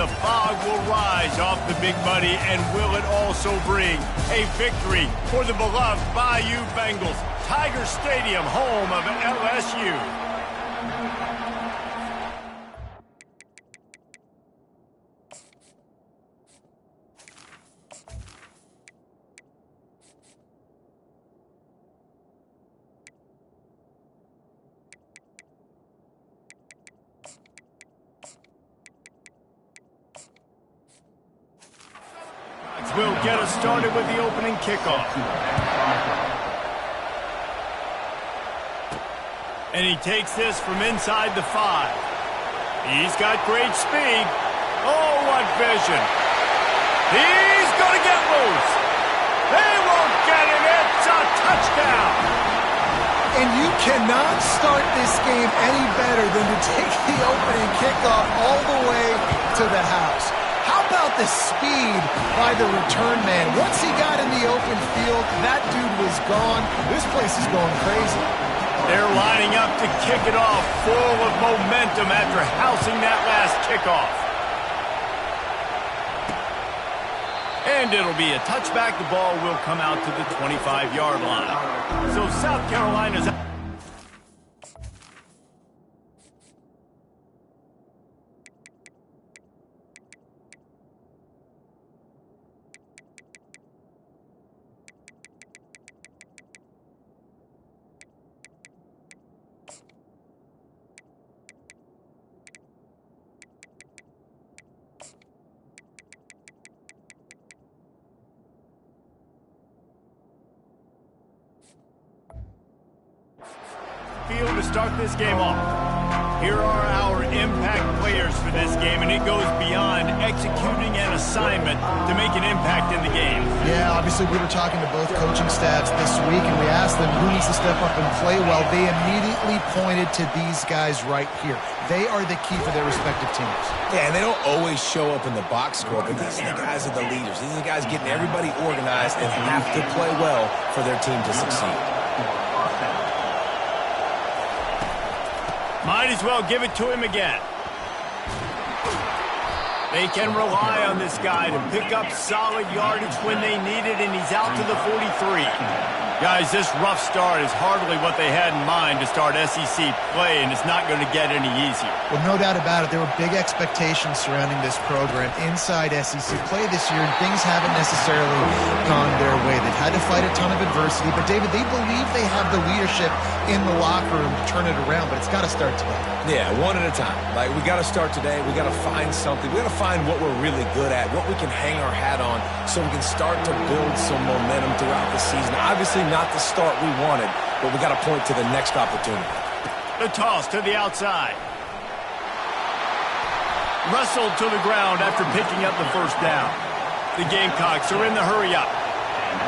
the fog will rise off the Big Muddy, and will it also bring a victory for the beloved Bayou Bengals? Tiger Stadium, home of LSU. Will get us started with the opening kickoff. And he takes this from inside the 5. He's got great speed. Oh, what vision. He's going to get loose. They won't get him. It's a touchdown. And you cannot start this game any better than to take the opening kickoff all the way to the house. How about the speed by the return man? Once he got in the open field, that dude was gone. This place is going crazy. They're lining up to kick it off, full of momentum after housing that last kickoff. And it'll be a touchback. The ball will come out to the 25-yard line. So South Carolina's out. To start this game off. Here are our impact players for this game, and it goes beyond executing an assignment to make an impact in the game. Yeah, obviously we were talking to both coaching staffs this week, and we asked them who needs to step up and play well. They immediately pointed to these guys right here. They are the key for their respective teams. Yeah, and they don't always show up in the box score, but these are the guys that are the leaders. These are the guys getting everybody organized and have to play well for their team to succeed. Might as well give it to him again. They can rely on this guy to pick up solid yardage when they need it, and he's out to the 43. Guys, this rough start is hardly what they had in mind to start SEC play, and it's not going to get any easier. Well, no doubt about it. There were big expectations surrounding this program inside SEC play this year, and things haven't necessarily gone their way. They've had to fight a ton of adversity, but, David, they believe they have the leadership in the locker room to turn it around, but it's got to start today. Yeah, one at a time. Like, we got to start today. We got to find something. We got to find what we're really good at, what we can hang our hat on, so we can start to build some momentum throughout the season. Obviously, not the start we wanted, but we got to point to the next opportunity. The toss to the outside. Wrestled to the ground after picking up the first down. The Gamecocks are in the hurry-up.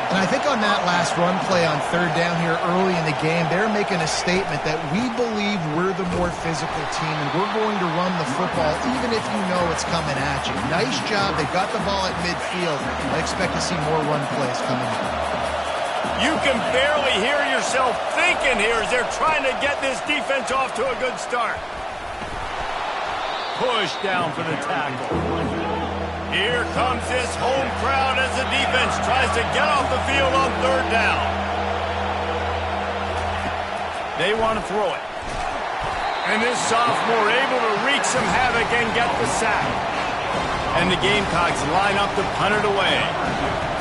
And I think on that last run play on third down here early in the game, they're making a statement that we believe we're the more physical team, and we're going to run the football even if you know it's coming at you. Nice job. They've got the ball at midfield. I expect to see more run plays coming up. You can barely hear yourself thinking here as they're trying to get this defense off to a good start. Push down for the tackle. Here comes this home crowd as the defense tries to get off the field on third down. They want to throw it. And this sophomore able to wreak some havoc and get the sack. And the Gamecocks line up to punt it away.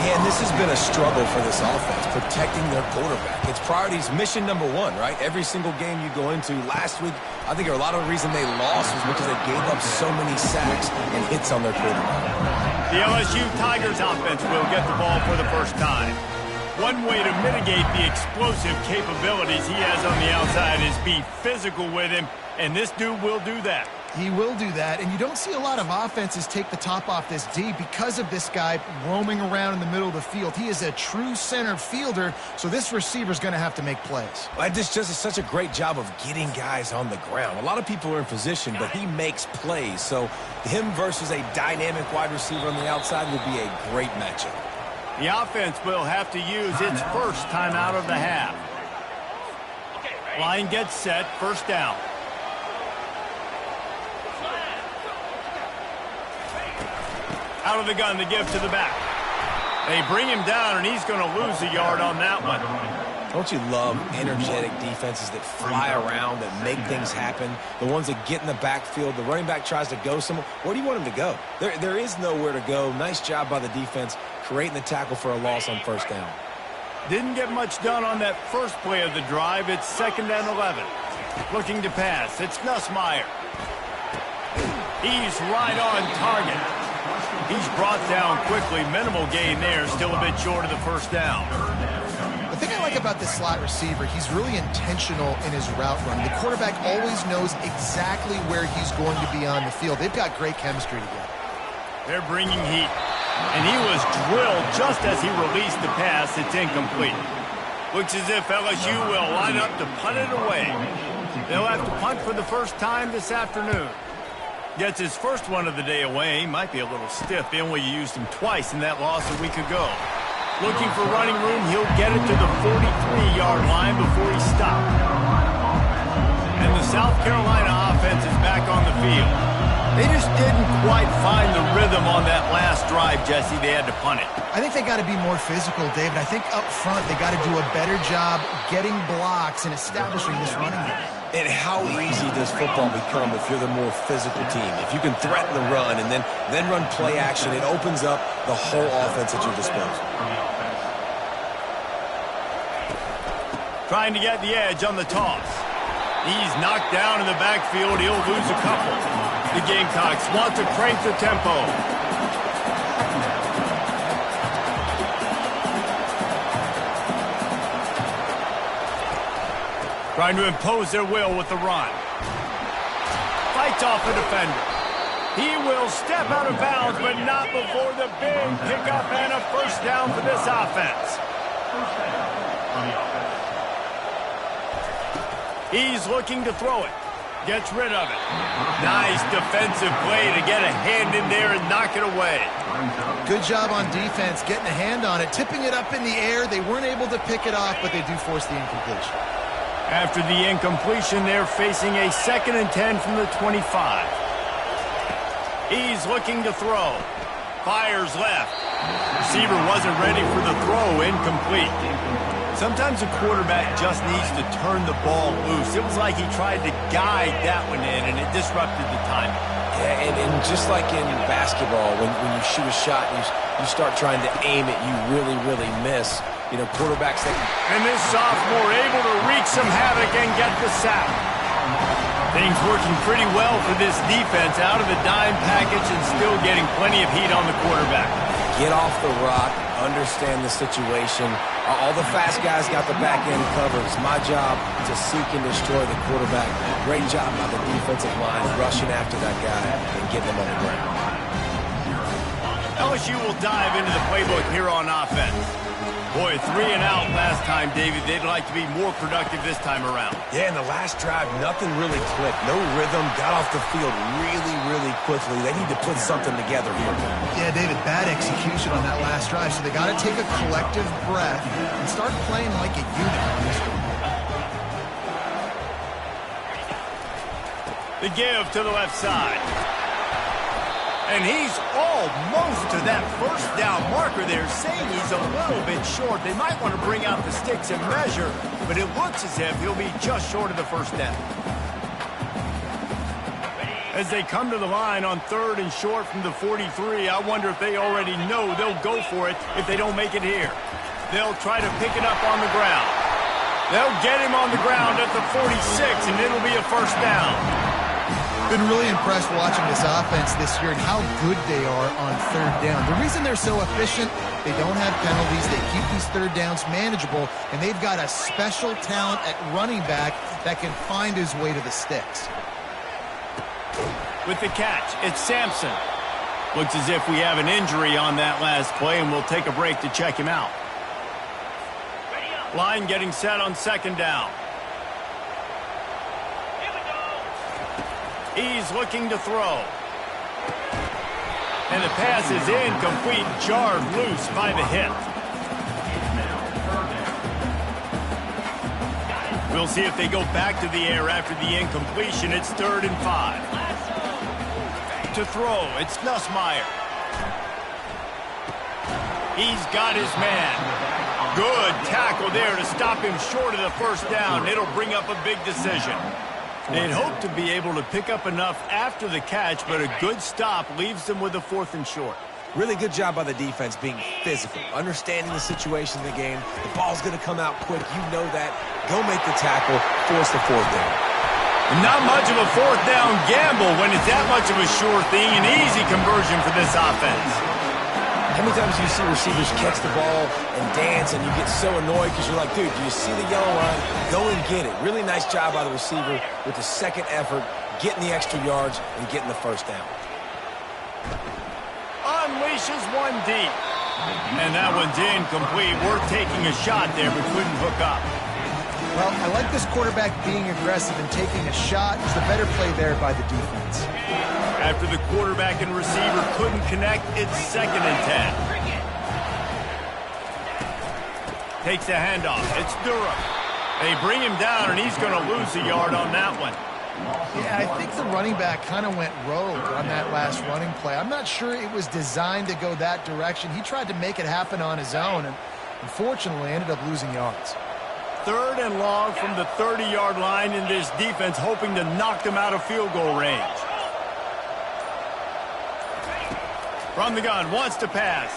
Yeah, and this has been a struggle for this offense, protecting their quarterback. It's priorities, mission number one, right? Every single game you go into. Last week, I think a lot of the reason they lost was because they gave up so many sacks and hits on their quarterback. The LSU Tigers offense will get the ball for the first time. One way to mitigate the explosive capabilities he has on the outside is be physical with him, and this dude will do that. He will do that, and you don't see a lot of offenses take the top off this D because of this guy roaming around in the middle of the field. He is a true center fielder, so this receiver's going to have to make plays. This just is such a great job of getting guys on the ground. A lot of people are in position, but he makes plays, so him versus a dynamic wide receiver on the outside will be a great matchup. The offense will have to use its first time out of the half. Line gets set, first down. Out of the gun to give to the back. They bring him down, and he's going to lose a yard on that one. Don't you love energetic defenses that fly around, that make things happen? The ones that get in the backfield, the running back tries to go somewhere. Where do you want him to go? There is nowhere to go. Nice job by the defense creating the tackle for a loss on first down. Didn't get much done on that first play of the drive. It's 2nd and 11. Looking to pass. It's Nussmeier. He's right on target. He's brought down quickly. Minimal gain there. Still a bit short of the first down. The thing I like about this slot receiver, he's really intentional in his route run. The quarterback always knows exactly where he's going to be on the field. They've got great chemistry together. They're bringing heat. And he was drilled just as he released the pass. It's incomplete. Looks as if LSU will line up to punt it away. They'll have to punt for the first time this afternoon. Gets his first one of the day away. Might be a little stiff. They only used him twice in that loss a week ago. Looking for running room. He'll get it to the 43-yard line before he stopped. And the South Carolina offense is back on the field. They just didn't quite find the rhythm on that last drive, Jesse. They had to punt it. I think they got to be more physical, David. I think up front they got to do a better job getting blocks and establishing this running game. And how easy does football become if you're the more physical team? If you can threaten the run and then run play action, it opens up the whole offense at your disposal. Trying to get the edge on the toss. He's knocked down in the backfield. He'll lose a couple. The Gamecocks want to crank the tempo. Trying to impose their will with the run. Fights off a defender. He will step out of bounds, but not before the big pickup and a first down for this offense. He's looking to throw it. Gets rid of it. Nice defensive play to get a hand in there and knock it away. Good job on defense, getting a hand on it, tipping it up in the air. They weren't able to pick it off, but they do force the incompletion. After the incompletion, they're facing a 2nd and 10 from the 25. He's looking to throw. Fires left. Receiver wasn't ready for the throw. Incomplete. Sometimes a quarterback just needs to turn the ball loose. It was like he tried to guide that one in, and it disrupted the timing. Yeah, and just like in basketball, when you shoot a shot and you start trying to aim it, you really, really miss. You know, quarterbacks that... And this sophomore able to wreak some havoc and get the sack. Things working pretty well for this defense, out of the dime package and still getting plenty of heat on the quarterback. Get off the rock, understand the situation. All the fast guys got the back end covered. It's my job to seek and destroy the quarterback. Great job by the defensive line, rushing after that guy and getting him on the ground. LSU will dive into the playbook here on offense. Boy, 3 and out last time, David. They'd like to be more productive this time around. Yeah, in the last drive, nothing really clicked. No rhythm, got off the field really, really quickly. They need to put something together here. Yeah, David, bad execution on that last drive, so they got to take a collective breath and start playing like a unit on this one. The give to the left side. And he's almost to that first down marker there, saying he's a little bit short. They might want to bring out the sticks and measure, but it looks as if he'll be just short of the first down. As they come to the line on 3rd and short from the 43, I wonder if they already know they'll go for it if they don't make it here. They'll try to pick it up on the ground. They'll get him on the ground at the 46, and it'll be a first down. Been really impressed watching this offense this year and how good they are on 3rd down. The reason they're so efficient, they don't have penalties, they keep these 3rd downs manageable, and they've got a special talent at running back that can find his way to the sticks. With the catch, it's Sampson. Looks as if we have an injury on that last play, and we'll take a break to check him out. Line getting set on 2nd down. He's looking to throw. And the pass is incomplete, jarred loose by the hit. We'll see if they go back to the air after the incompletion. It's 3rd and 5. To throw, it's Nussmeier. He's got his man. Good tackle there to stop him short of the first down. It'll bring up a big decision. They'd hope to be able to pick up enough after the catch, but a good stop leaves them with a 4th and short. Really good job by the defense being physical, understanding the situation in the game. The ball's going to come out quick. You know that. Go make the tackle, force the 4th down. Not much of a 4th down gamble when it's that much of a sure thing. An easy conversion for this offense. How many times do you see receivers catch the ball and dance and you get so annoyed because you're like, dude, do you see the yellow line? Go and get it. Really nice job by the receiver with the second effort, getting the extra yards and getting the first down. Unleashes one deep. And that one's incomplete. Worth taking a shot there, but couldn't hook up. Well, I like this quarterback being aggressive and taking a shot. It's the better play there by the defense. After the quarterback and receiver couldn't connect, it's 2nd and 10. Takes a handoff. It's Durham. They bring him down, and he's going to lose a yard on that one. Yeah, I think the running back kind of went rogue on that last running play. I'm not sure it was designed to go that direction. He tried to make it happen on his own, and unfortunately ended up losing yards. 3rd and long from the 30-yard line, and this defense hoping to knock them out of field goal range. From the gun, wants to pass.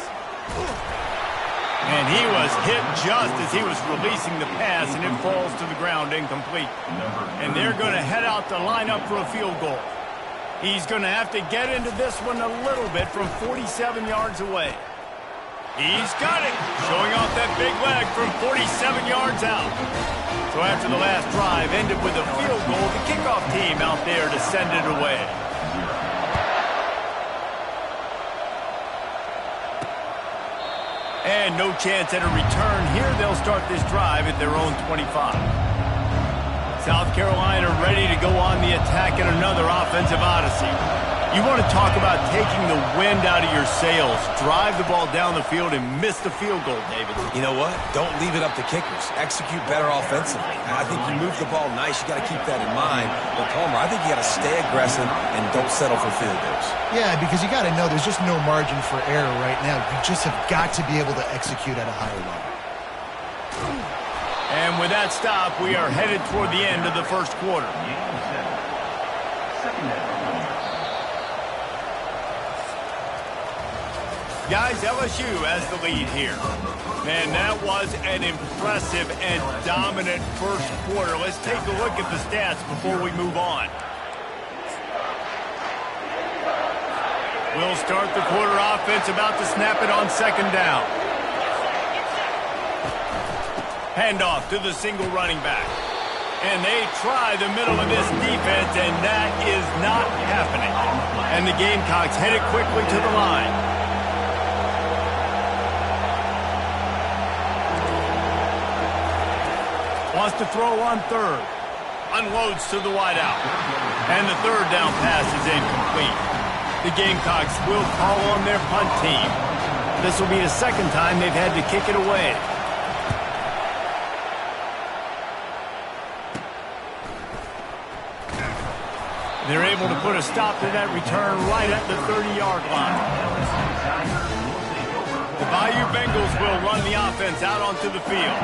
And he was hit just as he was releasing the pass, and it falls to the ground incomplete. And they're going to head out to line up for a field goal. He's going to have to get into this one a little bit from 47 yards away. He's got it, showing off that big leg from 47 yards out. So after the last drive ended with a field goal, the kickoff team out there to send it away. And no chance at a return here. They'll start this drive at their own 25. South Carolina ready to go on the attack in another offensive odyssey. You want to talk about taking the wind out of your sails. Drive the ball down the field and miss the field goal, David. You know what? Don't leave it up to kickers. Execute better offensively. I think you move the ball nice. You got to keep that in mind. But, Palmer, I think you got to stay aggressive and don't settle for field goals. Yeah, because you got to know there's just no margin for error right now. You just have got to be able to execute at a higher level. And with that stop, we are headed toward the end of the first quarter. Guys, LSU has the lead here. Man, that was an impressive and dominant first quarter. Let's take a look at the stats before we move on. We'll start the quarter offense, about to snap it on 2nd down. Handoff to the single running back. And they try the middle of this defense, and that is not happening. And the Gamecocks headed quickly to the line. Wants to throw on 3rd. Unloads to the wideout. And the 3rd down pass is incomplete. The Gamecocks will call on their punt team. This will be the 2nd time they've had to kick it away. They're able to put a stop to that return right at the 30-yard line. The Bayou Bengals will run the offense out onto the field.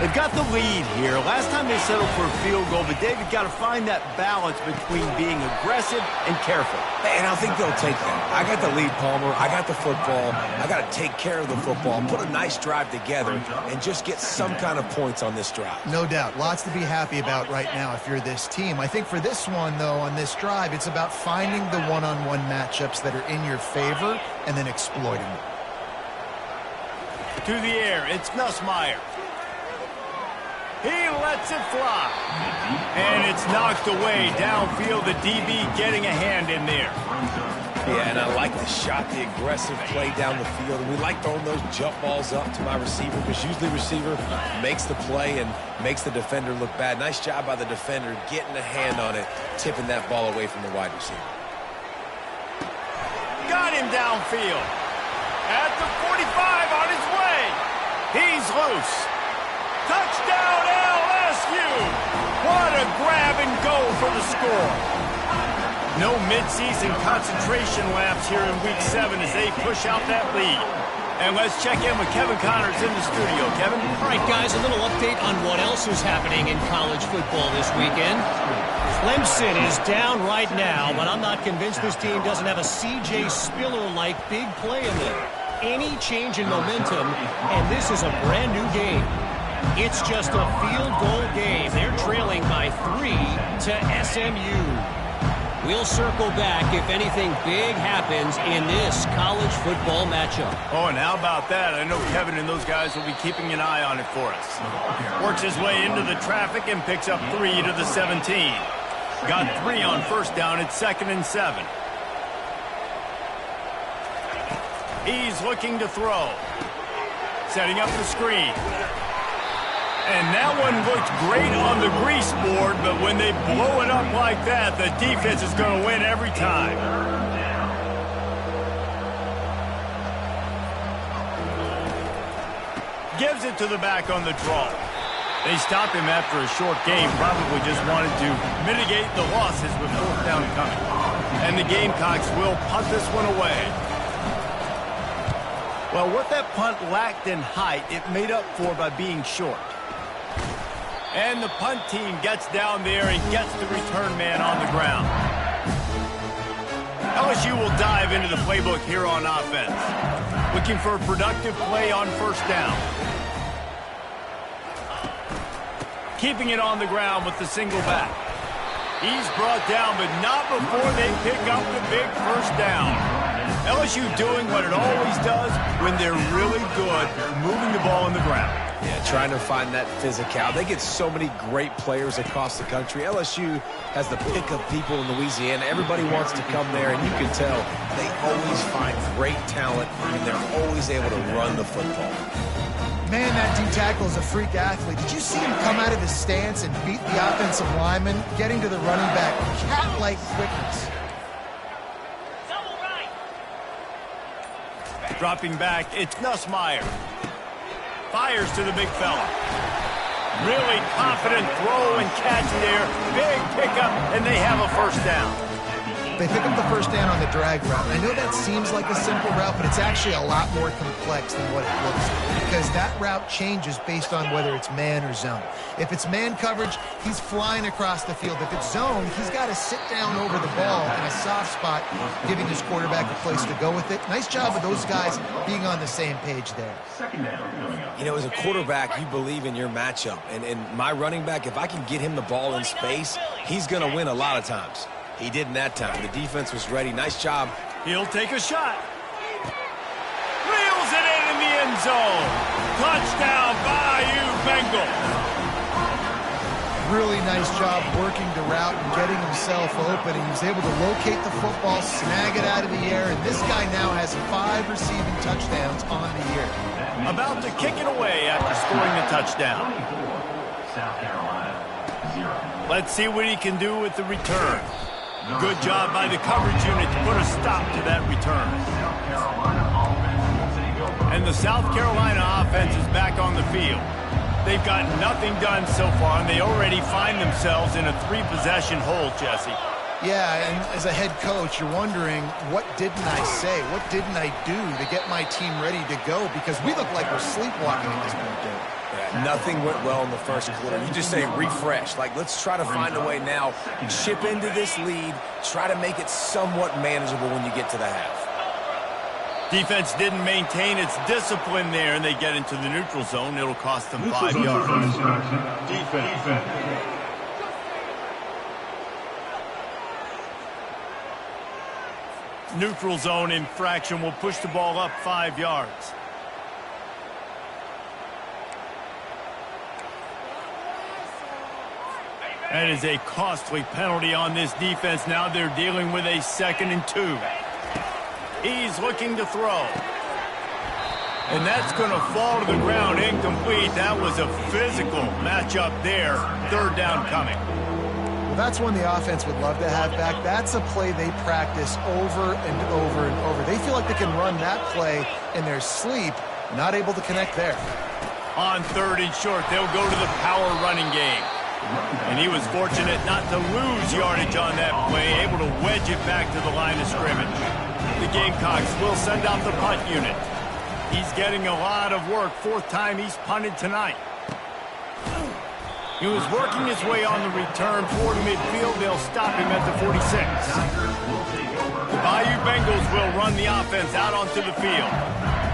They've got the lead here. Last time they settled for a field goal, but David got to find that balance between being aggressive and careful. And I think they'll take that. I got the lead, Palmer. I got the football. I got to take care of the football, put a nice drive together, and just get some kind of points on this drive. No doubt. Lots to be happy about right now if you're this team. I think for this one, though, on this drive, it's about finding the one-on-one matchups that are in your favor and then exploiting them. To the air, it's Nussmeier. He lets it fly. And it's knocked away downfield. The DB getting a hand in there. Yeah, and I like the shot, the aggressive play down the field. And we like throwing those jump balls up to my receiver because usually receiver makes the play and makes the defender look bad. Nice job by the defender getting a hand on it, tipping that ball away from the wide receiver. Got him downfield. At the 45 on his way. He's loose. Touchdown LSU! What a grab and go for the score. No midseason concentration laps here in Week 7 as they push out that lead. And let's check in with Kevin Connors in the studio. Kevin? All right, guys, a little update on what else is happening in college football this weekend. Clemson is down right now, but I'm not convinced this team doesn't have a C.J. Spiller-like big play in them. Any change in momentum, and this is a brand-new game. It's just a field goal game. They're trailing by 3 to SMU. We'll circle back if anything big happens in this college football matchup. Oh, and how about that? I know Kevin and those guys will be keeping an eye on it for us. Works his way into the traffic and picks up 3 to the 17. Got 3 on first down at 2nd and 7. He's looking to throw. Setting up the screen. And that one looked great on the grease board, but when they blow it up like that, the defense is going to win every time. Gives it to the back on the draw. They stopped him after a short game, probably just wanted to mitigate the losses with 4th down coming. And the Gamecocks will punt this one away. Well, what that punt lacked in height, it made up for by being short. And the punt team gets down there and gets the return man on the ground. LSU will dive into the playbook here on offense. Looking for a productive play on first down. Keeping it on the ground with the single back. He's brought down, but not before they pick up the big first down. LSU doing what it always does when they're really good, moving the ball on the ground. Yeah, trying to find that physical. They get so many great players across the country. LSU has the pick of people in Louisiana. Everybody wants to come there, and you can tell they always find great talent, and they're always able to run the football. Man, that D tackle is a freak athlete. Did you see him come out of his stance and beat the offensive lineman, getting to the running back? Cat-like quickness. Dropping back, it's Nussmeier. Fires to the big fella. Really confident throw and catch there. Big pickup, and they have a first down. They pick up the first down on the drag route. I know that seems like a simple route, but it's actually a lot more complex than what it looks like, because that route changes based on whether it's man or zone. If it's man coverage, he's flying across the field. If it's zone, he's got to sit down over the ball in a soft spot, giving his quarterback a place to go with it. Nice job of those guys being on the same page there. You know, as a quarterback, you believe in your matchup. And my running back, if I can get him the ball in space, he's going to win a lot of times. He did in that time. The defense was ready. Nice job. He'll take a shot. Reels it in the end zone. Touchdown, Bayou Bengals. Really nice job working the route and getting himself open. He was able to locate the football, snag it out of the air, and this guy now has 5 receiving touchdowns on the year. About to kick it away after scoring the touchdown. Let's see what he can do with the return. Good job by the coverage unit to put a stop to that return. And the South Carolina offense is back on the field. They've got nothing done so far, and they already find themselves in a 3-possession hole, Jesse. Yeah, and as a head coach, you're wondering, what didn't I say? What didn't I do to get my team ready to go? Because we look like we're sleepwalking at this point, dude. Yeah, nothing went well in the first quarter. You just say refresh. Like, let's try to find a way now. Chip into this lead. Try to make it somewhat manageable when you get to the half. Defense didn't maintain its discipline there, and they get into the neutral zone. It'll cost them 5 yards. Defense. Neutral zone infraction will push the ball up 5 yards. That is a costly penalty on this defense. Now they're dealing with a 2nd and 2. He's looking to throw. And that's going to fall to the ground incomplete. That was a physical matchup there. 3rd down coming. Well, that's one the offense would love to have back. That's a play they practice over and over and over. They feel like they can run that play in their sleep, not able to connect there. On 3rd and short, they'll go to the power running game. And he was fortunate not to lose yardage on that play, able to wedge it back to the line of scrimmage. The Gamecocks will send out the punt unit. He's getting a lot of work. Fourth time he's punted tonight. He was working his way on the return toward midfield. They'll stop him at the 46. The Bayou Bengals will run the offense out onto the field.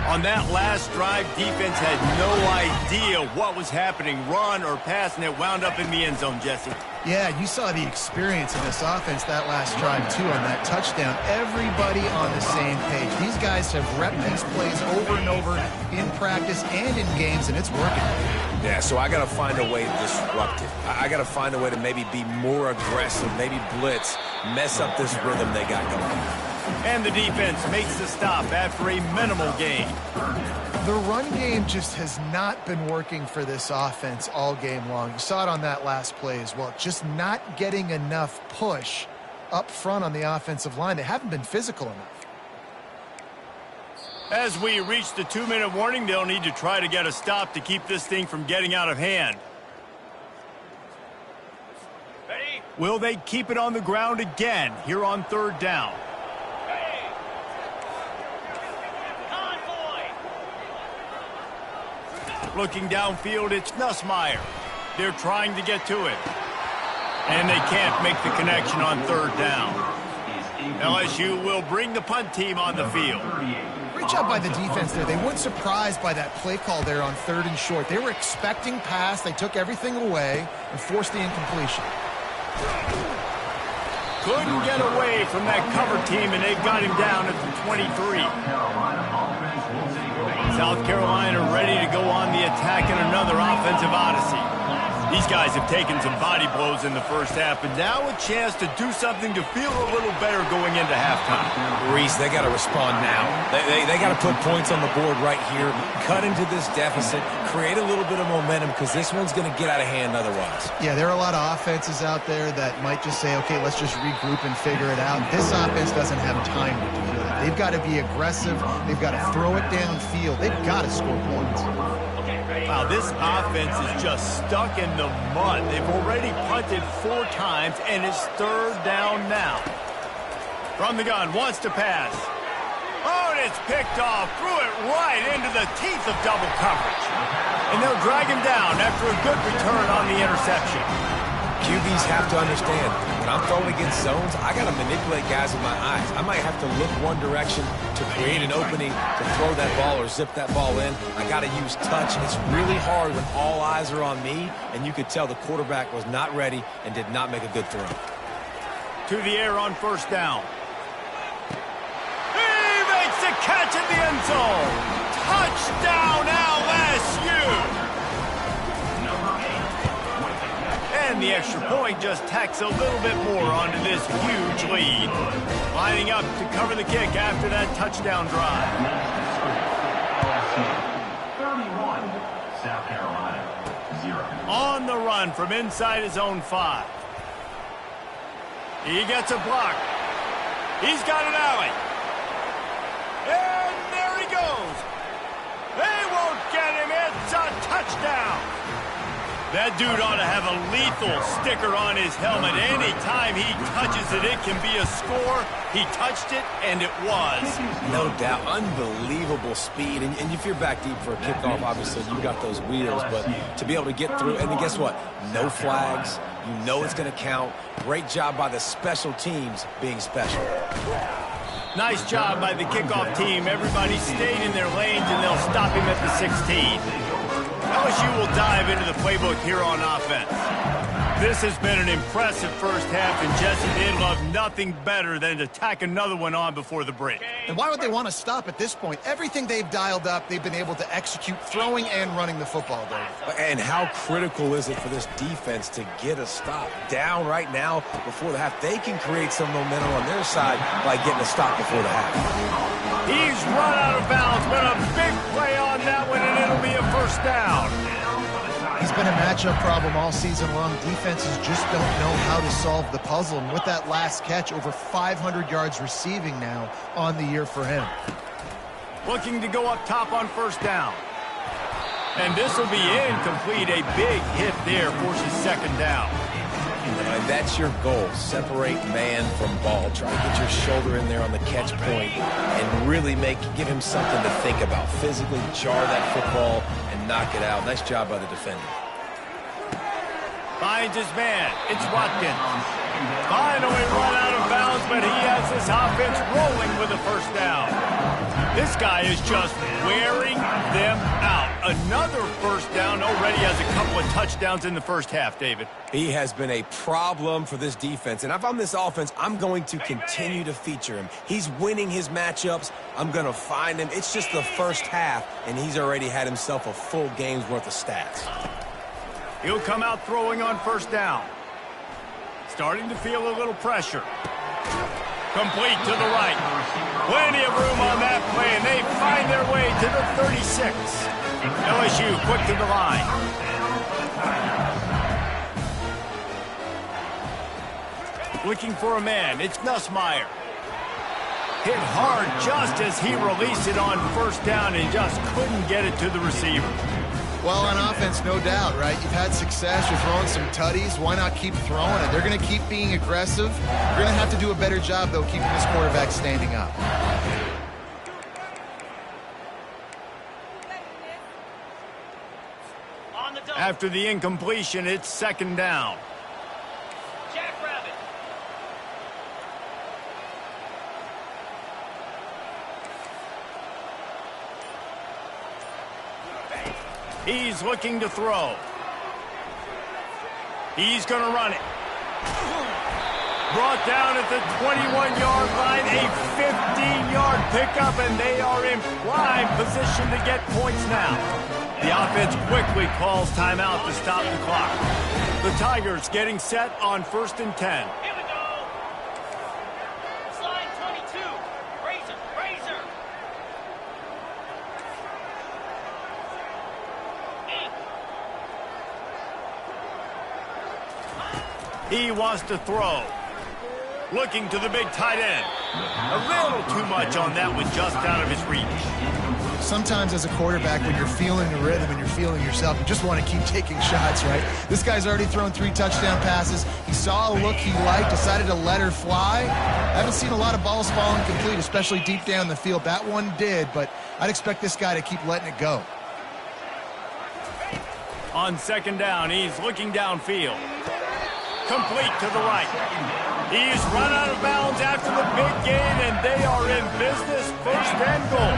On that last drive, defense had no idea what was happening, run or pass, and it wound up in the end zone, Jesse. Yeah, you saw the experience of this offense that last drive, too, on that touchdown. Everybody on the same page. These guys have repped these plays over and over in practice and in games, and it's working. Yeah, so I got to find a way to disrupt it. I got to find a way to maybe be more aggressive, maybe blitz, mess up this rhythm they got going. And the defense makes the stop after a minimal gain. The run game just has not been working for this offense all game long. You saw it on that last play as well. Just not getting enough push up front on the offensive line. They haven't been physical enough. As we reach the 2-minute warning, they'll need to try to get a stop to keep this thing from getting out of hand. Ready? Will they keep it on the ground again here on third down? Looking downfield, it's Nussmeier. They're trying to get to it. And they can't make the connection on third down. LSU will bring the punt team on the field. Great job by the defense there. They weren't surprised by that play call there on third and short. They were expecting pass. They took everything away and forced the incompletion. Couldn't get away from that cover team, and they got him down at the 23. South Carolina ready to go on the attack in another offensive odyssey. These guys have taken some body blows in the first half, and now a chance to do something to feel a little better going into halftime. Reese, they got to respond now. They got to put points on the board right here, cut into this deficit, create a little bit of momentum, because this one's going to get out of hand otherwise. Yeah, there are a lot of offenses out there that might just say, okay, let's just regroup and figure it out. This offense doesn't have time to do that. They've got to be aggressive. They've got to throw it downfield. They've got to score points. Wow, this offense is just stuck in the mud. They've already punted 4 times, and it's third down now. From the gun, wants to pass. Oh, and it's picked off. Threw it right into the teeth of double coverage. And they'll drag him down after a good return on the interception. QBs have to understand, when I'm throwing against zones, I got to manipulate guys with my eyes. I might have to look one direction to create an opening to throw that ball or zip that ball in. I got to use touch. It's really hard when all eyes are on me, and you could tell the quarterback was not ready and did not make a good throw. To the air on first down. He makes the catch in the end zone. Touchdown LSU. And the extra point just tacks a little bit more onto this huge lead. Lining up to cover the kick after that touchdown drive. 31, South Carolina, 0. On the run from inside his own 5. He gets a block. He's got an alley. And there he goes. They won't get him. It's a touchdown. That dude ought to have a lethal sticker on his helmet. Anytime he touches it, it can be a score. He touched it, and it was. No doubt. Unbelievable speed. And if you're back deep for a kickoff, obviously, you got those wheels. But to be able to get through, and then guess what? No flags. You know it's going to count. Great job by the special teams being special. Nice job by the kickoff team. Everybody stayed in their lanes, and they'll stop him at the 16. LSU will dive into the playbook here on offense. This has been an impressive first half, and Jesse, they'd love nothing better than to tack another one on before the break. And why would they want to stop at this point? Everything they've dialed up, they've been able to execute throwing and running the football, Dave. And how critical is it for this defense to get a stop down right now before the half? They can create some momentum on their side by getting a stop before the half. He's run out of bounds, but a big play on that one, and it'll be a first down. He's been a matchup problem all season long. Defenses just don't know how to solve the puzzle. And with that last catch, over 500 yards receiving now on the year for him. Looking to go up top on first down. And this will be incomplete. A big hit there forces second down. That's your goal. Separate man from ball. Try to get your shoulder in there on the catch point and really give him something to think about. Physically jar that football and knock it out. Nice job by the defender. Finds his man. It's Watkins. Finally run out of bounds, but he has this offense rolling with a first down. This guy is just wearing them out. Another first down. Already has a couple of touchdowns in the first half, David. He has been a problem for this defense. And if I'm this offense, I'm going to continue to feature him. He's winning his matchups. I'm going to find him. It's just the first half, and he's already had himself a full game's worth of stats. He'll come out throwing on first down. Starting to feel a little pressure. Complete to the right. Plenty of room on that play, and they find their way to the 36. LSU quick to the line. Looking for a man. It's Nussmeier. Hit hard just as he released it on first down and just couldn't get it to the receiver. Well, on offense, no doubt, right? You've had success. You're throwing some tutties. Why not keep throwing it? They're going to keep being aggressive. You're going to have to do a better job, though, keeping this quarterback standing up. After the incompletion, it's second down. He's looking to throw. He's going to run it. Brought down at the 21-yard line, a 15-yard pickup, and they are in prime position to get points now. The offense quickly calls timeout to stop the clock. The Tigers getting set on 1st and 10. He wants to throw. Looking to the big tight end. A little too much on that one, just out of his reach. Sometimes as a quarterback, when you're feeling the rhythm and you're feeling yourself, you just want to keep taking shots, right? This guy's already thrown 3 touchdown passes. He saw a look he liked, decided to let her fly. I haven't seen a lot of balls falling complete, especially deep down the field. That one did, but I'd expect this guy to keep letting it go. On second down, he's looking downfield. Complete to the right. He's run out of bounds after the big gain, and they are in business, 1st and goal.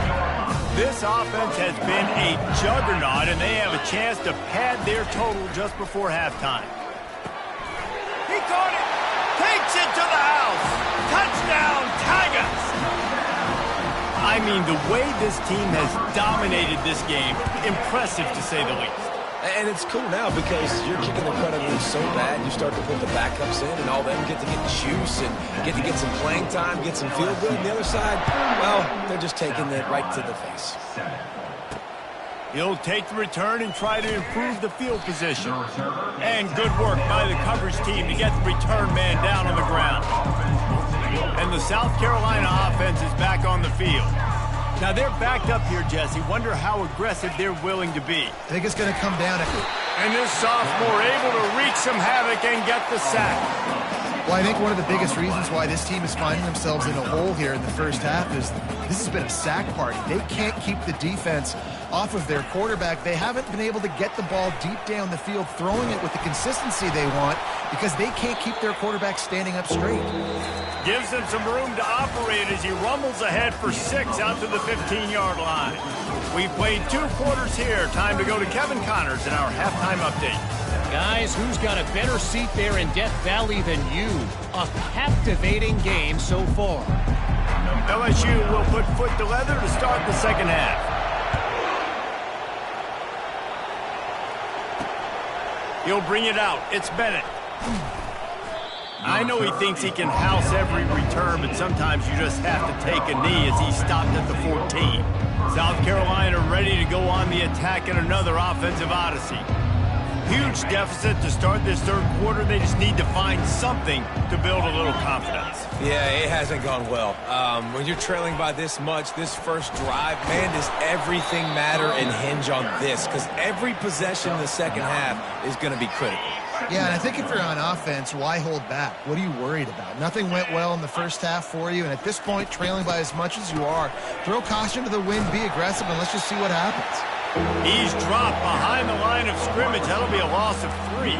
This offense has been a juggernaut, and they have a chance to pad their total just before halftime. He caught it. Takes it to the house. Touchdown, Tigers. I mean, the way this team has dominated this game, impressive to say the least. And it's cool now because you're kicking the credit so bad, you start to put the backups in, and all them get to get juice and get to get some playing time, get some feel good. And the other side, well, they're just taking it right to the face. He'll take the return and try to improve the field position. And good work by the coverage team to get the return man down on the ground. And the South Carolina offense is back on the field. Now, they're backed up here, Jesse. Wonder how aggressive they're willing to be. I think it's going to come down to... And this sophomore able to wreak some havoc and get the sack. Well, I think one of the biggest reasons why this team is finding themselves in a hole here in the first half is this has been a sack party. They can't keep the defense off of their quarterback. They haven't been able to get the ball deep down the field, throwing it with the consistency they want because they can't keep their quarterback standing up straight. Gives them some room to operate as he rumbles ahead for 6 out to the 15-yard line. We've played 2 quarters here. Time to go to Kevin Connors in our halftime update. Guys, who's got a better seat there in Death Valley than you? A captivating game so far. LSU will put foot to leather to start the second half. He'll bring it out. It's Bennett. I know he thinks he can house every return, but sometimes you just have to take a knee as he stopped at the 14. South Carolina ready to go on the attack in another offensive odyssey. Huge deficit to start this third quarter. They just need to find something to build a little confidence. Yeah, it hasn't gone well. When you're trailing by this much, this first drive, man, does everything matter and hinge on this? Because every possession in the second half is going to be critical. Yeah, and I think if you're on offense, why hold back? What are you worried about? Nothing went well in the first half for you, and at this point, trailing by as much as you are, throw caution to the wind, be aggressive, and let's just see what happens. He's dropped behind the line of scrimmage. That'll be a loss of 3.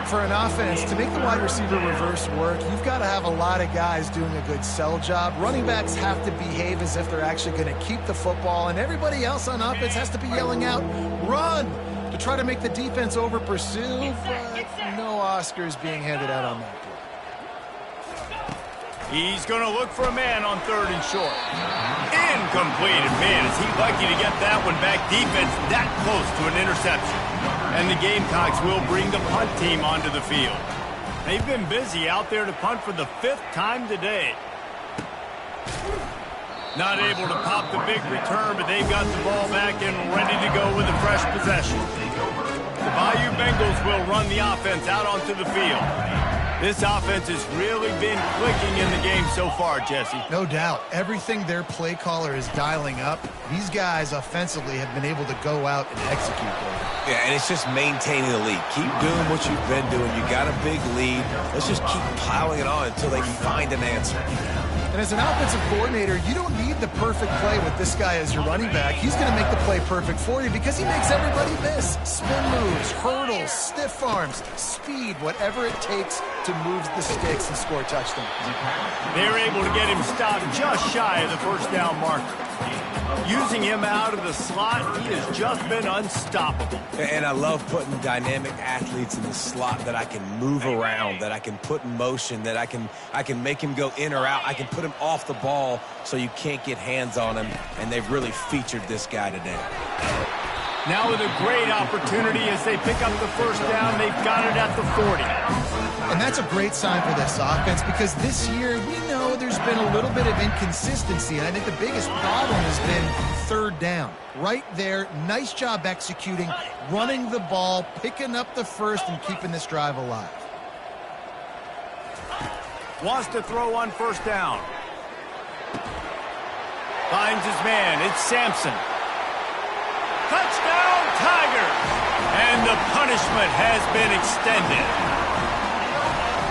For an offense, to make the wide receiver reverse work, you've got to have a lot of guys doing a good sell job. Running backs have to behave as if they're actually going to keep the football, and everybody else on offense has to be yelling out, run, to try to make the defense over-pursue, but no Oscars being handed out on that play. He's going to look for a man on 3rd and short. Incomplete. And man, is he lucky to get that one back. Defense that close to an interception. And the Gamecocks will bring the punt team onto the field. They've been busy out there to punt for the 5th time today. Not able to pop the big return, but they've got the ball back and ready to go with a fresh possession. The Bayou Bengals will run the offense out onto the field. This offense has really been clicking in the game so far, Jesse. No doubt. Everything their play caller is dialing up, these guys offensively have been able to go out and execute. Yeah, and it's just maintaining the lead. Keep doing what you've been doing. You got a big lead. Let's just keep piling it on until they find an answer. And as an offensive coordinator, you don't need the perfect play with this guy as your running back. He's going to make the play perfect for you because he makes everybody miss. Spin moves, hurdles, stiff arms, speed, whatever it takes to move the sticks and score touchdowns. They're able to get him stopped just shy of the first down marker. Using him out of the slot, he has just been unstoppable. And I love putting dynamic athletes in the slot that I can move around, that I can put in motion, that I can make him go in or out. I can put him off the ball so you can't get hands on him, and they've really featured this guy today. Now with a great opportunity as they pick up the first down, they've got it at the 40. And that's a great sign for this offense because this year we know there's been a little bit of inconsistency, and I think the biggest problem has been 3rd down. Right there, nice job executing, running the ball, picking up the first, and keeping this drive alive. Wants to throw on 1st down. Finds his man. It's Sampson. Touchdown, Tigers! And the punishment has been extended.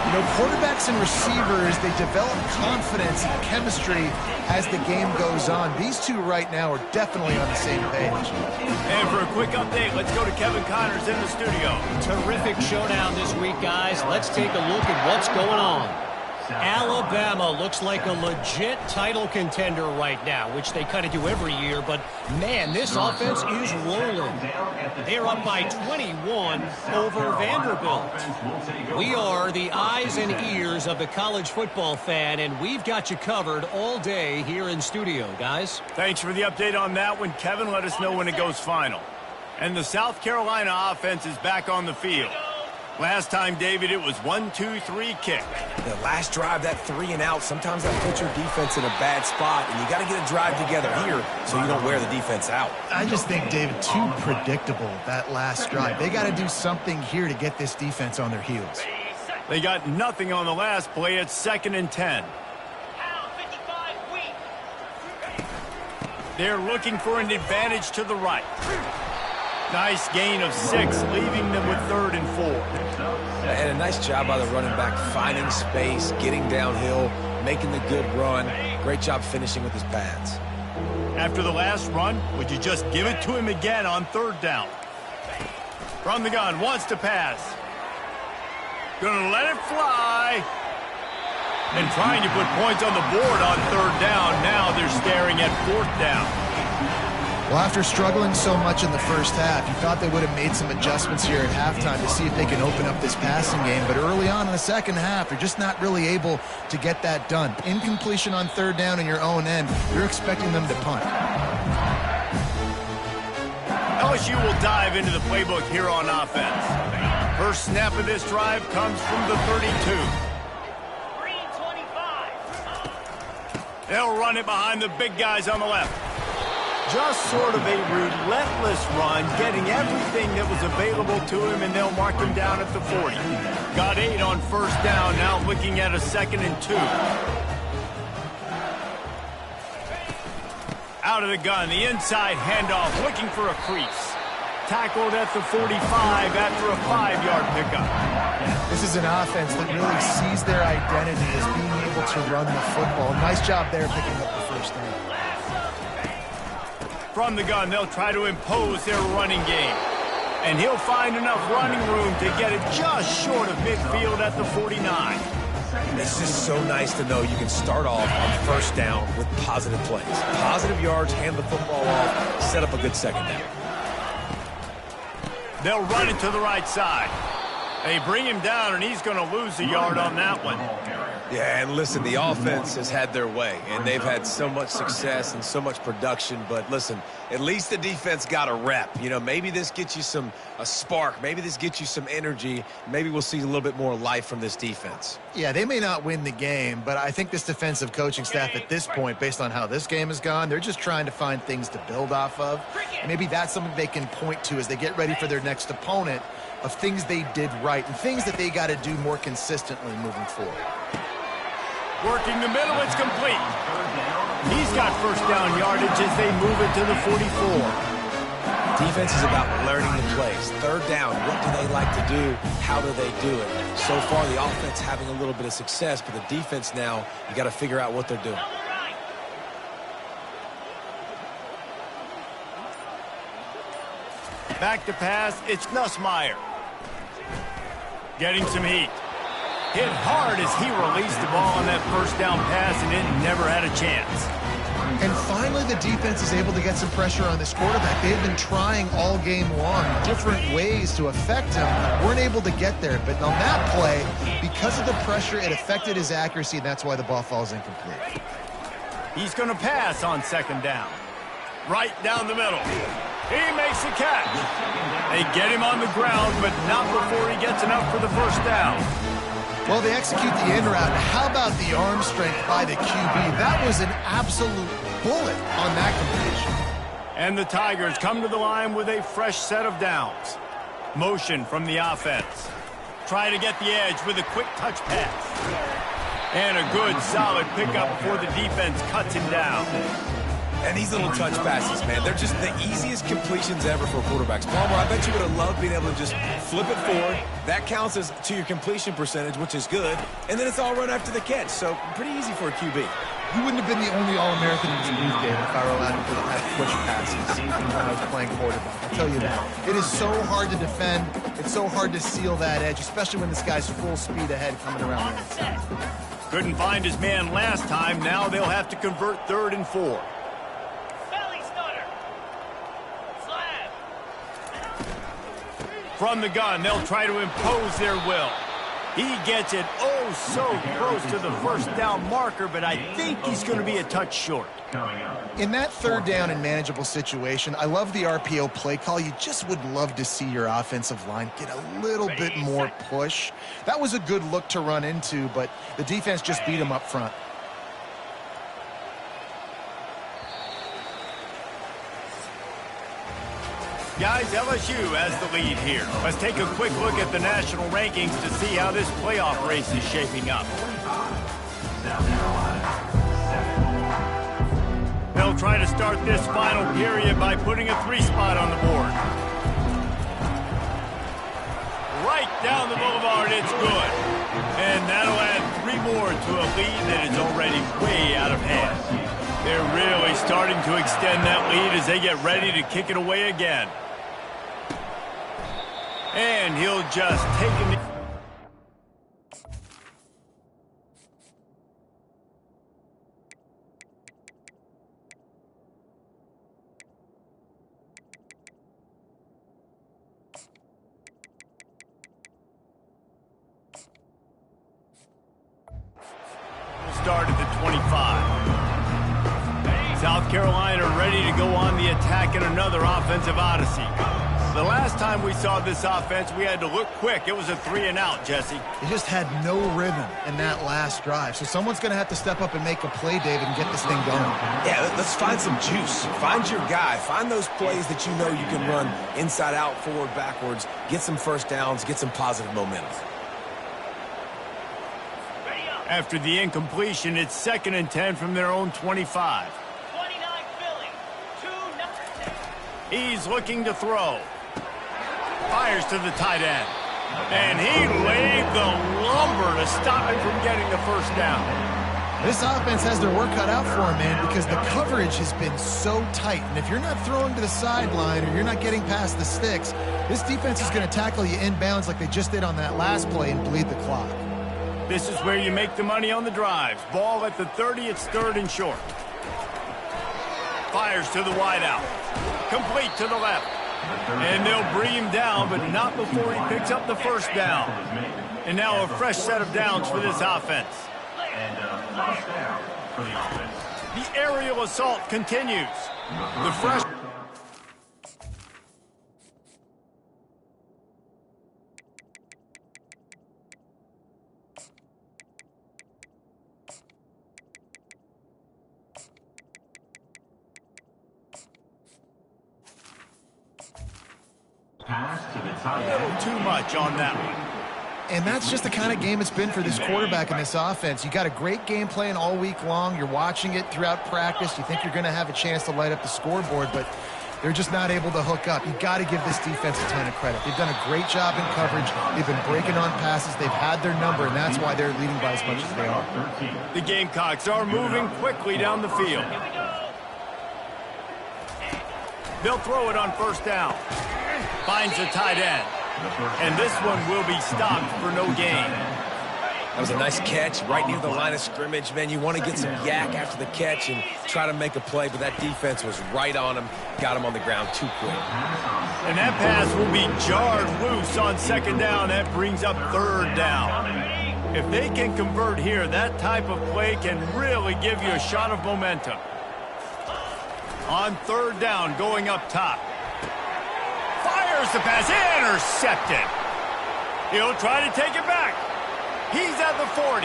You know, quarterbacks and receivers, they develop confidence and chemistry as the game goes on. These two right now are definitely on the same page. And for a quick update, let's go to Kevin Connors in the studio. Terrific showdown this week, guys. Let's take a look at what's going on. Alabama looks like a legit title contender right now, which they kind of do every year, but man, this offense is rolling. They're up by 21 over Vanderbilt. We are the eyes and ears of the college football fan, and we've got you covered all day here in studio, guys. Thanks for the update on that one, Kevin. Let us know when it goes final. And the South Carolina offense is back on the field. Last time, David, it was 1-2-3 kick. The last drive, that 3 and out, sometimes that puts your defense in a bad spot, and you got to get a drive together here so you don't wear the defense out. I just think, David, too predictable, that last drive. They got to do something here to get this defense on their heels. They got nothing on the last play. It's 2nd and 10. They're looking for an advantage to the right. Nice gain of 6, leaving them with 3rd and 4. And a nice job by the running back, finding space, getting downhill, making the good run. Great job finishing with his pads. After the last run, would you just give it to him again on 3rd down? From the gun, wants to pass. Gonna let it fly. And trying to put points on the board on 3rd down. Now they're staring at 4th down. Well, after struggling so much in the first half, you thought they would have made some adjustments here at halftime to see if they can open up this passing game. But early on in the second half, they're just not really able to get that done. Incompletion on 3rd down in your own end, you're expecting them to punt. LSU will dive into the playbook here on offense. First snap of this drive comes from the 32. They'll run it behind the big guys on the left. Just sort of a relentless run, getting everything that was available to him, and they'll mark him down at the 40. Got 8 on first down, now looking at a 2nd and 2. Out of the gun, the inside handoff, looking for a crease. Tackled at the 45 after a 5-yard pickup. This is an offense that really sees their identity as being able to run the football. Nice job there picking up the first down. From the gun, they'll try to impose their running game. And he'll find enough running room to get it just short of midfield at the 49. It's just so nice to know you can start off on first down with positive plays. Positive yards, hand the football off, set up a good second down. They'll run it to the right side. They bring him down, and he's going to lose a yard on that one. Yeah, and listen, the offense has had their way, and they've had so much success and so much production. But listen, at least the defense got a rep. You know, maybe this gets you a spark. Maybe this gets you some energy. Maybe we'll see a little bit more life from this defense. Yeah, they may not win the game, but I think this defensive coaching staff at this point, based on how this game has gone, they're just trying to find things to build off of. And maybe that's something they can point to as they get ready for their next opponent, of things they did right and things that they got to do more consistently moving forward. Working the middle, it's complete. He's got first down yardage as they move it to the 44. Defense is about learning the plays. Third down, what do they like to do? How do they do it? So far, the offense having a little bit of success, but the defense now, you got to figure out what they're doing. Back to pass, it's Nussmeier. Getting some heat. Hit hard as he released the ball on that first down pass, and it never had a chance. And finally, the defense is able to get some pressure on this quarterback. They've been trying all game long different ways to affect him. Weren't able to get there. But on that play, because of the pressure, it affected his accuracy, and that's why the ball falls incomplete. He's going to pass on 2nd down. Right down the middle. He makes the catch. They get him on the ground, but not before he gets enough for the first down. Well, they execute the in route. How about the arm strength by the QB? That was an absolute bullet on that completion. And the Tigers come to the line with a fresh set of downs. Motion from the offense. Try to get the edge with a quick touch pass. And a good, solid pickup before the defense cuts him down. And these little touch passes, man, they're just the easiest completions ever for quarterbacks. Palmer, I bet you would have loved being able to just flip it forward. That counts as to your completion percentage, which is good. And then it's all run after the catch. So pretty easy for a QB. You wouldn't have been the only All-American in this youth game if I were allowed to have push passes when I was playing quarterback. I'll tell you that. It is so hard to defend. It's so hard to seal that edge, especially when this guy's full speed ahead coming around the inside. Couldn't find his man last time. Now they'll have to convert 3rd and 4. From the gun, they'll try to impose their will. He gets it so close to the first down marker, but I think he's going to be a touch short. In that 3rd down and manageable situation, I love the RPO play call. You just would love to see your offensive line get a little bit more push. That was a good look to run into, but the defense just beat him up front. Guys, LSU has the lead here. Let's take a quick look at the national rankings to see how this playoff race is shaping up. They'll try to start this final period by putting a 3 spot on the board. Right down the boulevard, it's good. And that'll add 3 more to a lead that is already way out of hand. They're really starting to extend that lead as they get ready to kick it away again. And he'll just take him. Start at the 25. South Carolina ready to go on the attack in another offensive odyssey. The last time we saw this offense, we had to look quick. It was a 3-and-out, Jesse. They just had no rhythm in that last drive. So someone's going to have to step up and make a play, David, and get this thing going. Yeah, let's find some juice. Find your guy. Find those plays that you know you can run inside out, forward, backwards. Get some first downs. Get some positive momentum. After the incompletion, it's 2nd and 10 from their own 25. 29 Philly. 2-0. He's looking to throw. Fires to the tight end. And he laid the lumber to stop him from getting the first down. This offense has their work cut out for them, man, because the coverage has been so tight. And if you're not throwing to the sideline or you're not getting past the sticks, this defense is going to tackle you inbounds like they just did on that last play and bleed the clock. This is where you make the money on the drives. Ball at the 30, it's 3rd and short. Fires to the wideout. Complete to the left. And they'll bring him down, but not before he picks up the first down. And now a fresh set of downs for this offense. And first down for the offense. The aerial assault continues. The fresh... Pass to the tight end. Too much on that one. And that's just the kind of game it's been for this quarterback and this offense. You got a great game plan all week long. You're watching it throughout practice. You think you're going to have a chance to light up the scoreboard, but they're just not able to hook up. You got to give this defense a ton of credit. They've done a great job in coverage. They've been breaking on passes. They've had their number, and that's why they're leading by as much as they are. The Gamecocks are moving quickly down the field. They'll throw it on first down. Finds the tight end. And this one will be stopped for no gain. That was a nice catch right near the line of scrimmage, man. You want to get some yak after the catch and try to make a play, but that defense was right on him, got him on the ground too quick. And that pass will be jarred loose on 2nd down. That brings up 3rd down. If they can convert here, that type of play can really give you a shot of momentum. On 3rd down, going up top. Fires the pass, intercepted. He'll try to take it back. He's at the 40,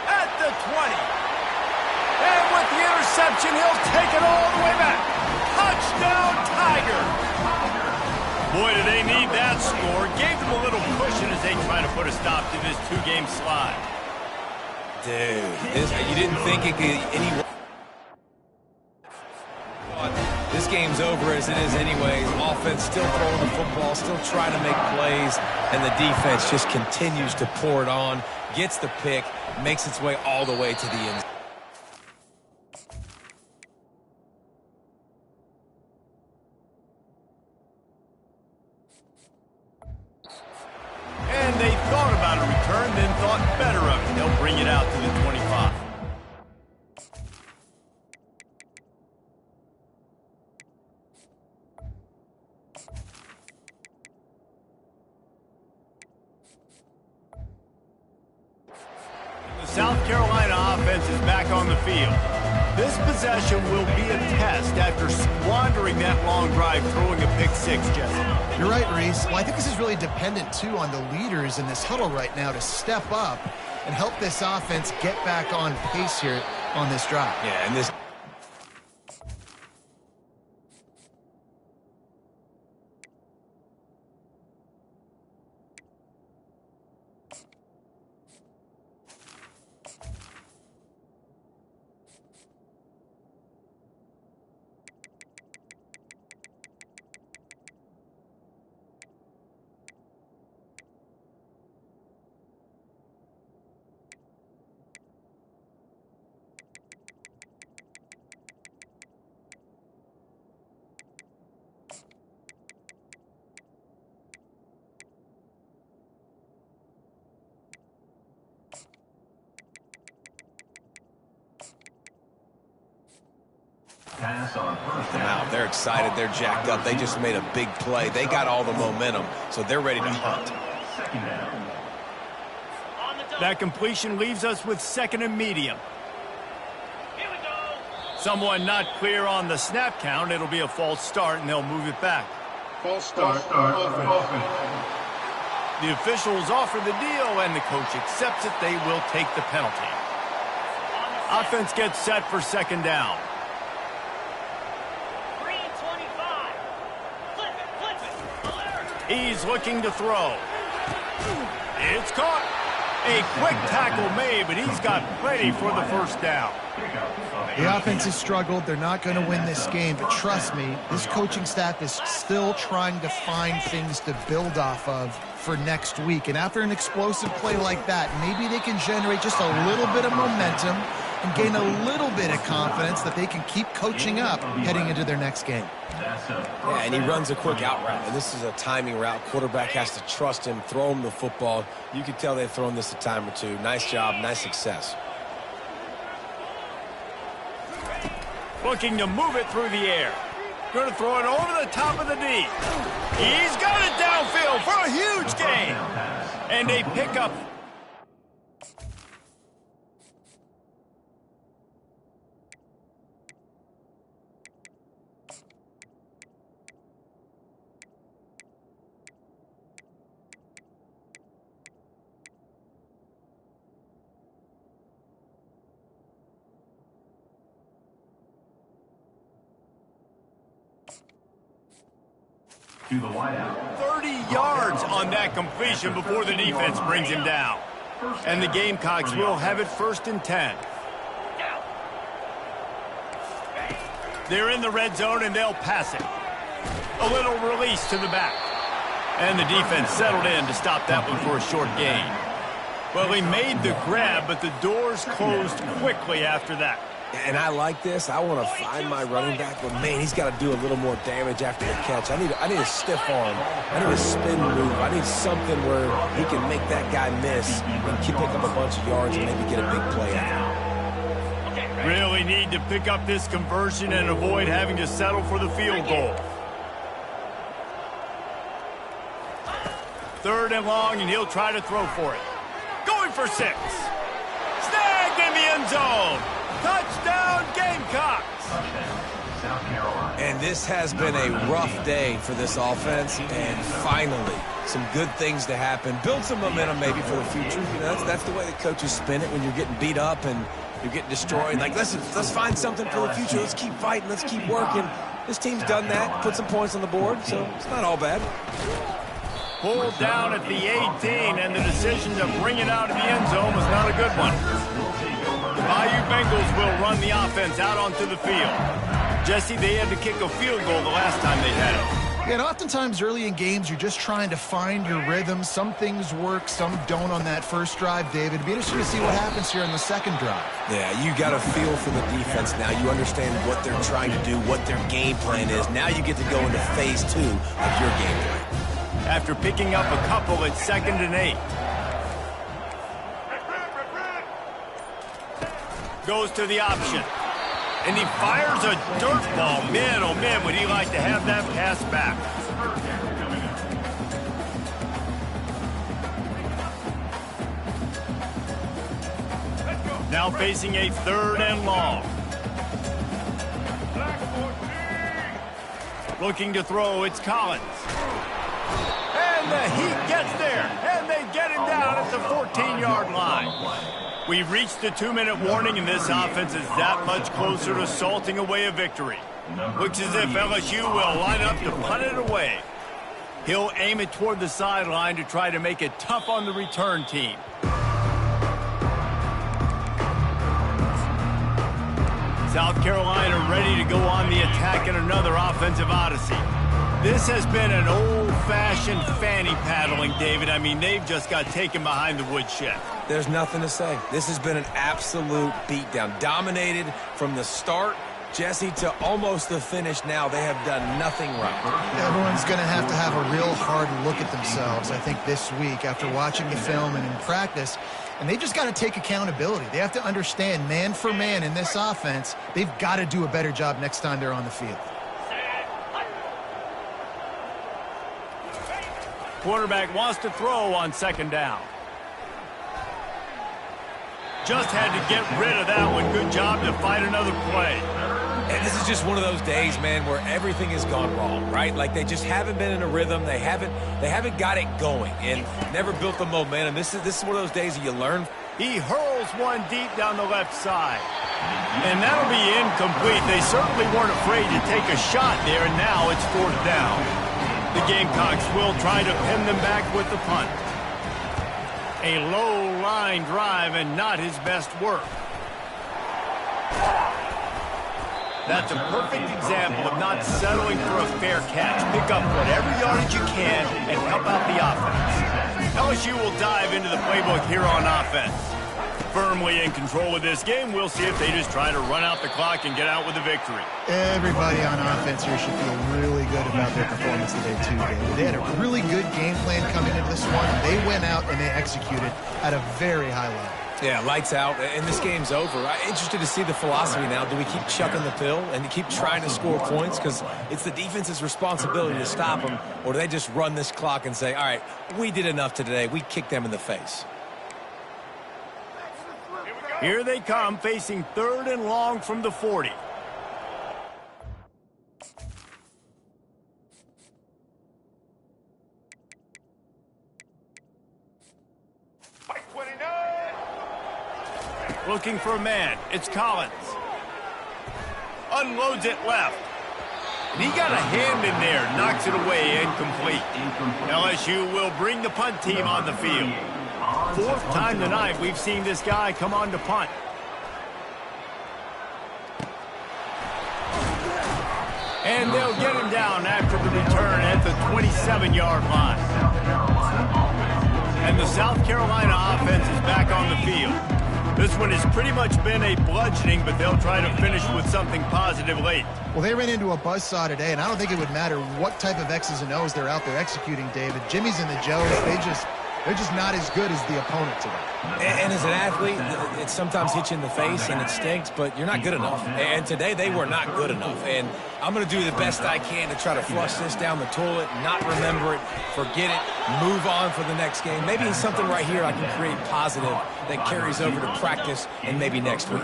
at the 20. And with the interception, he'll take it all the way back. Touchdown, Tiger. Boy, do they need that score. Gave them a little cushion as they try to put a stop to this 2-game slide. Dude, you didn't think it could any... This game's over as it is anyways. Offense still throwing the football, still trying to make plays, and the defense just continues to pour it on, gets the pick, makes its way all the way to the end. And they thought about a return, then thought better of it. They'll bring it out to the 25. South Carolina offense is back on the field. This possession will be a test after squandering that long drive, throwing a pick 6, Jesse. You're right, Reese. Well, I think this is really dependent, too, on the leaders in this huddle right now to step up and help this offense get back on pace here on this drive. Yeah, and this... Pass on first down. Wow, they're excited. They're jacked up. They just made a big play. They got all the momentum, so they're ready to hunt. 2nd down. That completion leaves us with 2nd and medium. Here we go. Someone not clear on the snap count. It'll be a false start, and they'll move it back. False start. Offense. The officials offer the deal, and the coach accepts it. They will take the penalty. Offense gets set for second down. 3:25. Flip it. Alert. He's looking to throw. It's caught. A quick tackle made, but he's got plenty for the first down. The offense has struggled. They're not going to win this game, but trust me, this coaching staff is still trying to find things to build off of for next week. And after an explosive play like that, maybe they can generate just a little bit of momentum and gain a little bit of confidence that they can keep coaching up heading into their next game. Yeah, and he runs a quick out route, and this is a timing route. Quarterback has to trust him, throw him the football. You can tell they've thrown this a time or two. Nice job, nice success. Looking to move it through the air. Going to throw it over the top of the D. He's got it downfield for a huge gain. And a pickup. To the wideout. 30 yards on that completion before the defense brings him down. And the Gamecocks will have it 1st and 10. They're in the red zone, and they'll pass it. A little release to the back. And the defense settled in to stop that one for a short gain. Well, he made the grab, but the doors closed quickly after that. And I like this. I want to find my running back, but man, he's got to do a little more damage after the catch. I need a stiff arm. I need a spin move. I need something where he can make that guy miss and pick up a bunch of yards and maybe get a big play out. Really need to pick up this conversion and avoid having to settle for the field goal. 3rd and long, and he'll try to throw for it. Going for 6. Snagged in the end zone. Touchdown, Gamecocks! South Carolina. And this has been a rough day for this offense, and finally, some good things to happen. Build some momentum maybe for the future. You know, that's the way the coaches spin it when you're getting beat up and you're getting destroyed. Like, let's find something for the future. Let's keep fighting. Let's keep working. This team's done that, put some points on the board, so it's not all bad. Pulled down at the 18, and the decision to bring it out of the end zone was not a good one. The Bayou Bengals will run the offense out onto the field. Jesse, they had to kick a field goal the last time they had it. Yeah, and oftentimes early in games, you're just trying to find your rhythm. Some things work, some don't on that first drive, David. It'd be interesting to see what happens here on the second drive. Yeah, you got a feel for the defense now. You understand what they're trying to do, what their game plan is. Now you get to go into phase 2 of your game plan. After picking up a couple at 2nd and 8. Goes to the option. And he fires a dirt ball. Man, oh man, would he like to have that pass back. Now facing a 3rd and long. Looking to throw, it's Collins. And the Heat gets there, and they get him down at the 14-yard line. We've reached the 2-minute warning, and this offense is that much closer to salting away a victory. Looks as if LSU will line up to punt it away. He'll aim it toward the sideline to try to make it tough on the return team. South Carolina ready to go on the attack in another offensive odyssey. This has been an old-fashioned fanny paddling, David. I mean, they've just got taken behind the woodshed. There's nothing to say. This has been an absolute beatdown. Dominated from the start, Jesse, to almost the finish now. They have done nothing right. Everyone's going to have a real hard look at themselves, I think, this week after watching the film and in practice. And they've just got to take accountability. They have to understand, man for man in this offense, they've got to do a better job next time they're on the field. Quarterback wants to throw on 2nd down. Just had to get rid of that one. Good job to fight another play. And this is just one of those days, man, where everything has gone wrong, right? Like they just haven't been in a rhythm. They haven't got it going and never built the momentum. This is one of those days that you learn. He hurls one deep down the left side. And that'll be incomplete. They certainly weren't afraid to take a shot there, and now it's 4th down. The Gamecocks will try to pin them back with the punt. A low line drive and not his best work. That's a perfect example of not settling for a fair catch. Pick up whatever yardage you can and help out the offense. LSU will dive into the playbook here on offense. Firmly in control of this game, we'll see if they just try to run out the clock and get out with a victory. Everybody on offense here should feel really good about their performance today, too, David. They had a really good game plan coming into this one. They went out and they executed at a very high level. Yeah, lights out, and this game's over. I'm interested to see the philosophy now. Do we keep chucking the pill and keep trying to score points? Because it's the defense's responsibility to stop them, or do they just run this clock and say, all right, we did enough today. We kicked them in the face. Here they come, facing 3rd and long from the 40. Looking for a man. It's Collins. Unloads it left. And he got a hand in there. Knocks it away. Incomplete. LSU will bring the punt team on the field. 4th time tonight we've seen this guy come on to punt. And they'll get him down after the return at the 27-yard line. And the South Carolina offense is back on the field. This one has pretty much been a bludgeoning, but they'll try to finish with something positive late. Well, they ran into a buzzsaw today, and I don't think it would matter what type of X's and O's they're out there executing, David. Jimmy's and the Joes, they're just not as good as the opponent today. And as an athlete, it sometimes hits you in the face and it stinks, but you're not good enough. And today they were not good enough. And I'm going to do the best I can to try to flush this down the toilet, not remember it, forget it, move on for the next game. Maybe in something right here I can create positive that carries over to practice and maybe next week.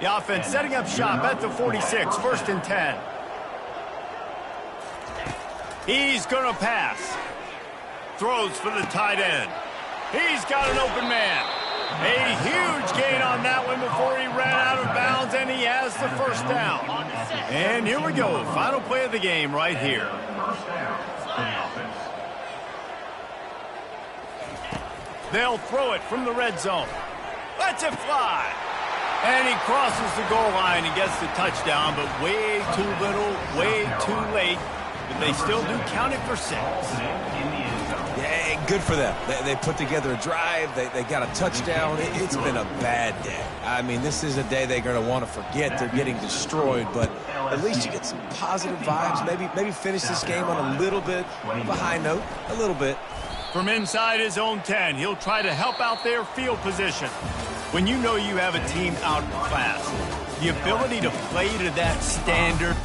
The offense setting up shop at the 46, 1st and 10. He's going to pass. Throws for the tight end. He's got an open man. A huge gain on that one before he ran out of bounds, and he has the 1st down. And here we go. Final play of the game right here. They'll throw it from the red zone. Lets it fly. And he crosses the goal line and gets the touchdown, but way too little, way too late. But they still do count it for 6. Yeah, good for them. They put together a drive. They got a touchdown. It's been a bad day. I mean, this is a day they're going to want to forget. They're getting destroyed, but at least you get some positive vibes. Maybe finish this game on a little bit of a high note, a little bit. From inside his own 10, he'll try to help out their field position. When you know you have a team out in class, the ability to play to that standard